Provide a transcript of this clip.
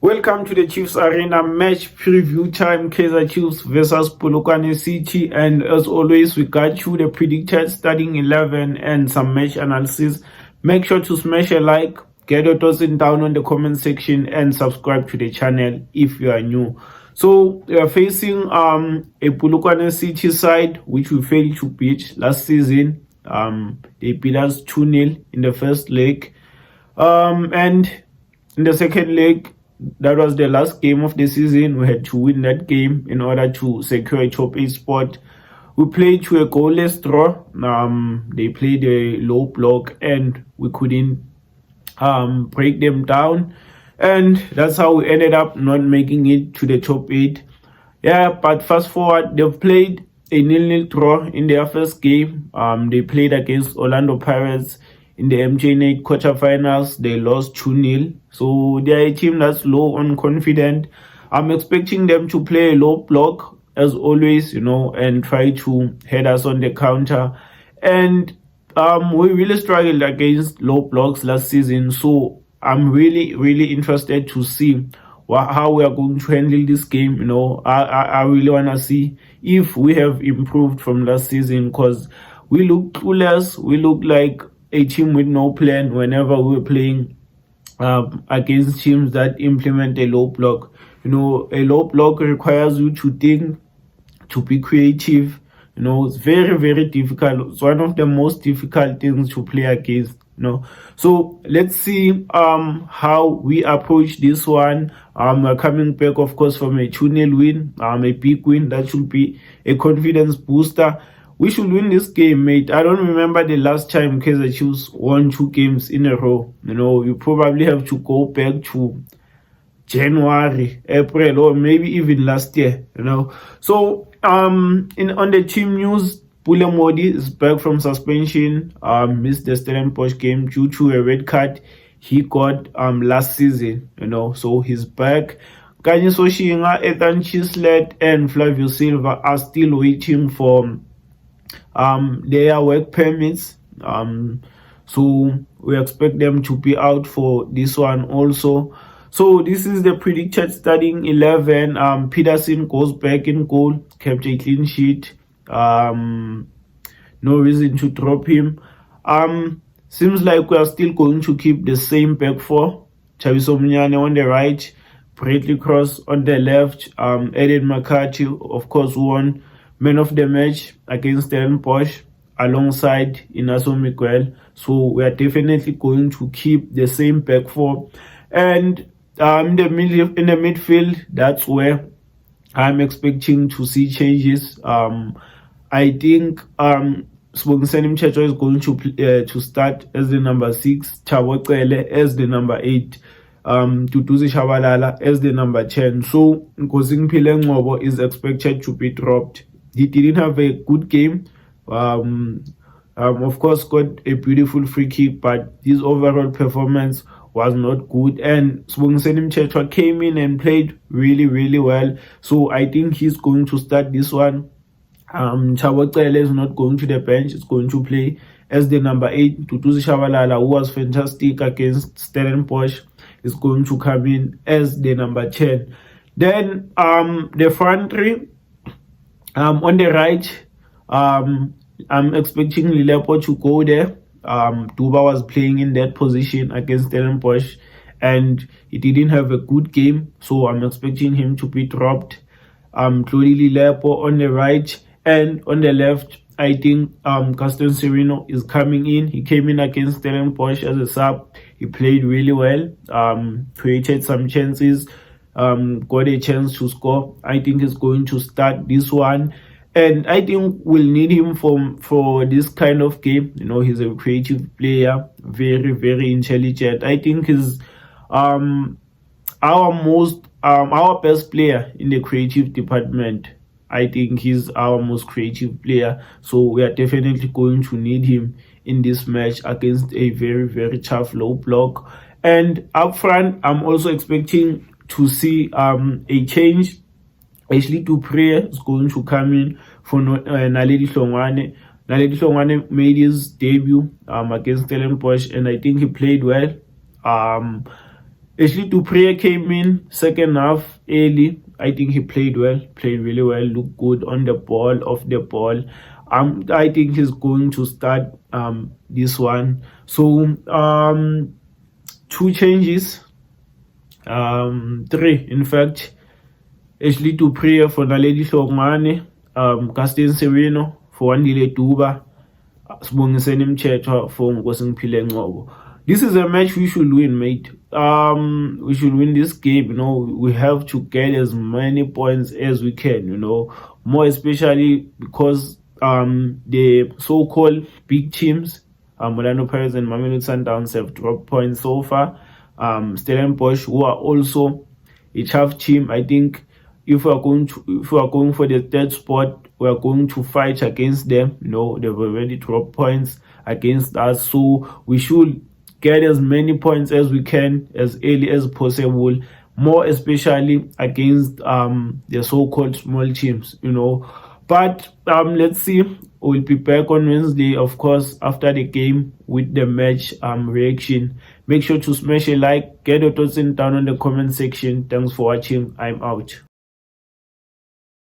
Welcome to the Chiefs Arena match preview time. Kaizer Chiefs versus Polokwane City, and as always we got you the predicted starting 11 and some match analysis. Make sure to smash a like, get your thoughts in down on the comment section, and subscribe to the channel if you are new. So we are facing a Polokwane City side which we failed to beat last season. They beat us 2-0 in the first leg, and in the second leg, that was the last game of the season. We had to win that game in order to secure a top 8 spot. We played to a goalless draw. They played a low block and we couldn't break them down. And that's how we ended up not making it to the top 8. Yeah, but fast forward, they've played a 0-0 draw in their first game. They played against Orlando Pirates in the MJ8 quarterfinals. They lost 2-0. So they are a team that's low on confidence. I'm expecting them to play a low block as always, and try to head us on the counter. And we really struggled against low blocks last season. So I'm really, really interested to see how we are going to handle this game. I really want to see if we have improved from last season, because we look clueless. We look like a team with no plan whenever we were playing against teams that implement a low block. A low block requires you to think, to be creative. It's very, very difficult. It's one of the most difficult things to play against. So let's see how we approach this one. We're coming back, of course, from a 2-0 win, a big win. That should be a confidence booster. We should win this game, mate. I don't remember the last time Kaizer Chiefs won 2 games in a row. You probably have to go back to January, April, or maybe even last year. So on the team news, Pule Modi is back from suspension. Missed the Stellenbosch game due to a red card he got last season. So he's back. Kanye Soshinga, Ethan Chislet, and Flavio Silva are still waiting for their work permits. So we expect them to be out for this one also. So this is the predicted starting 11. Peterson goes back in goal, kept a clean sheet. No reason to drop him. Seems like we are still going to keep the same back four. Chaviso Munyane on the right, Bradley Cross on the left. Eden McCarthy, of course, won man of the match against Stellenbosch alongside Inaso Miguel. So we are definitely going to keep the same back four. And in the midfield, that's where I'm expecting to see changes. I think Sibongiseni Mchecho is going to start as the number 6, Thabo Cele as the number 8, Duduzi Shabalala as the number 10. So Nkosi Ngcobo is expected to be dropped. He didn't have a good game. Of course, got a beautiful free kick, but his overall performance was not good. And Sibongiseni Mchecho came in and played really, really well. So I think he's going to start this one. Thabo Cele is not going to the bench. He's going to play as the number 8. Duduzi Shabalala, who was fantastic against Stellenbosch, is going to come in as the number 10. Then the front three, on the right, I'm expecting Lilepo to go there. Duba was playing in that position against Stellenbosch and he didn't have a good game, so I'm expecting him to be dropped. Clody Lilepo on the right, and on the left, I think Gaston Sereno is coming in. He came in against Stellenbosch as a sub. He played really well, created some chances, got a chance to score. I think he's going to start this one. And I think we'll need him for this kind of game. He's a creative player, very, very intelligent. I think he's our best player in the creative department. I think he's our most creative player. So we are definitely going to need him in this match against a very, very tough low block. And up front, I'm also expecting to see a change. Ashley Dupré is going to come in for Naledi Hlongwane. Naledi Hlongwane made his debut against Stellenbosch, and I think he played well. Ashley Dupree came in second half early. I think he played really well, looked good on the ball, off the ball. I think he's going to start this one. So two changes, three in fact. Ashley Dupree for Naledi Hlongwane, Gaston Sereno for Wandile Duba, Sibongiseni Mchetshwa for Nkosingphile Ngcobo. This is a match we should win, mate. We should win this game. We have to get as many points as we can. More especially because the so-called big teams, Orlando Pirates and Mamelodi Sundowns, have dropped points so far. Stellenbosch, who are also a tough team, I think. If we are going for the third spot, we are going to fight against them. They've already dropped points against us, so we should get as many points as we can as early as possible. More especially against the so-called small teams. But let's see. We'll be back on Wednesday, of course, after the game with the match reaction. Make sure to smash a like, get your thoughts in down in the comment section. Thanks for watching. I'm out.